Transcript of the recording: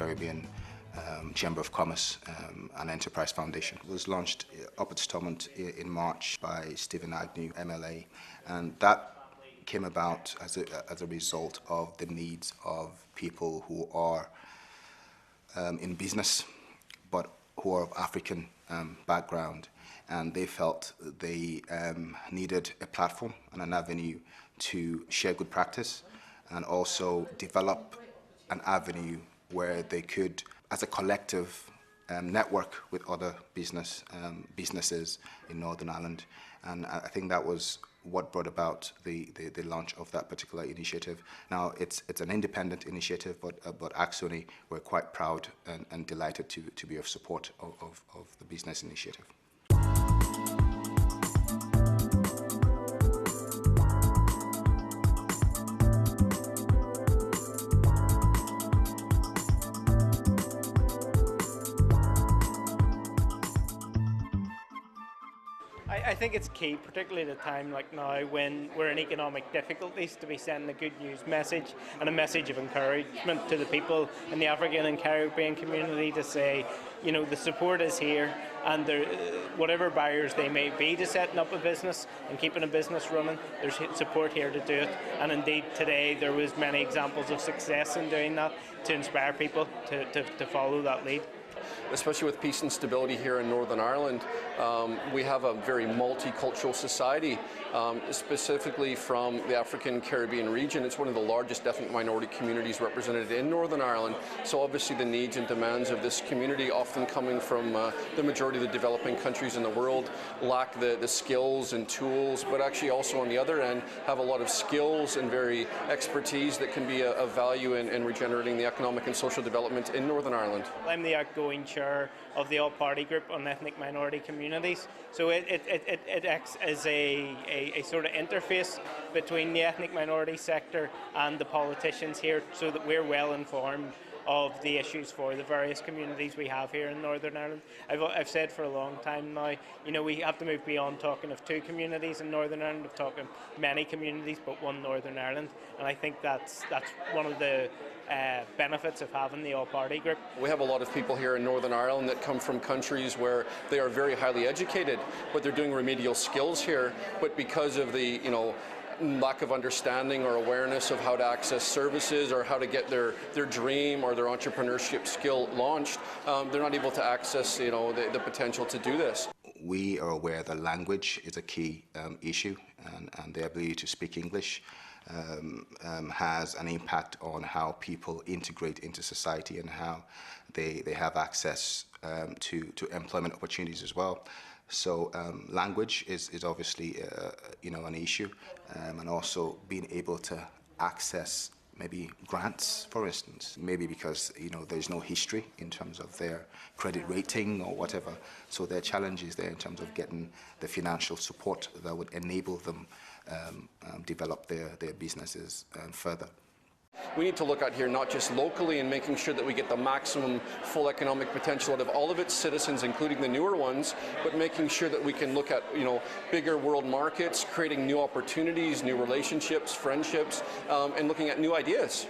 Caribbean Chamber of Commerce and Enterprise Foundation. It was launched up at Stormont in March by Stephen Agnew, MLA, and that came about as a result of the needs of people who are in business but who are of African background, and they felt they needed a platform and an avenue to share good practice and also develop an avenue where they could, as a collective, network with other businesses in Northern Ireland. And I think that was what brought about the launch of that particular initiative. Now, it's an independent initiative, but ACSONI, we're quite proud and delighted to be of support of the business initiative. I think it's key, particularly at a time like now when we're in economic difficulties, to be sending a good news message and a message of encouragement to the people in the African and Caribbean community to say, you know, the support is here, and whatever barriers they may be to setting up a business and keeping a business running, there's support here to do it. And indeed today there was many examples of success in doing that to inspire people to follow that lead. Especially with peace and stability here in Northern Ireland, we have a very multicultural society, specifically from the African Caribbean region. It's one of the largest ethnic minority communities represented in Northern Ireland. So obviously the needs and demands of this community, often coming from the majority of the developing countries in the world, lack the skills and tools, but actually also on the other end have a lot of skills and very expertise that can be of value in regenerating the economic and social development in Northern Ireland. I'm the outgoing chair of the all-party group on ethnic minority communities. So it acts as a sort of interface between the ethnic minority sector and the politicians here, so that we're well informed of the issues for the various communities we have here in Northern Ireland. I've said for a long time now, you know, we have to move beyond talking of two communities in Northern Ireland, of talking many communities but one Northern Ireland, and I think that's one of the benefits of having the all-party group. We have a lot of people here in Northern Ireland that come from countries where they are very highly educated, but they're doing remedial skills here, but because of the, you know, lack of understanding or awareness of how to access services or how to get their dream or their entrepreneurship skill launched, they're not able to access, you know, the potential to do this. We are aware that language is a key issue, and the ability to speak English has an impact on how people integrate into society and how they have access to employment opportunities as well. So language is obviously you know, an issue, and also being able to access maybe grants, for instance, maybe because, you know, there's no history in terms of their credit rating or whatever. So there are challenges there in terms of getting the financial support that would enable them develop their businesses further. We need to look at here not just locally and making sure that we get the maximum full economic potential out of all of its citizens, including the newer ones, but making sure that we can look at, you know, bigger world markets, creating new opportunities, new relationships, friendships, and looking at new ideas.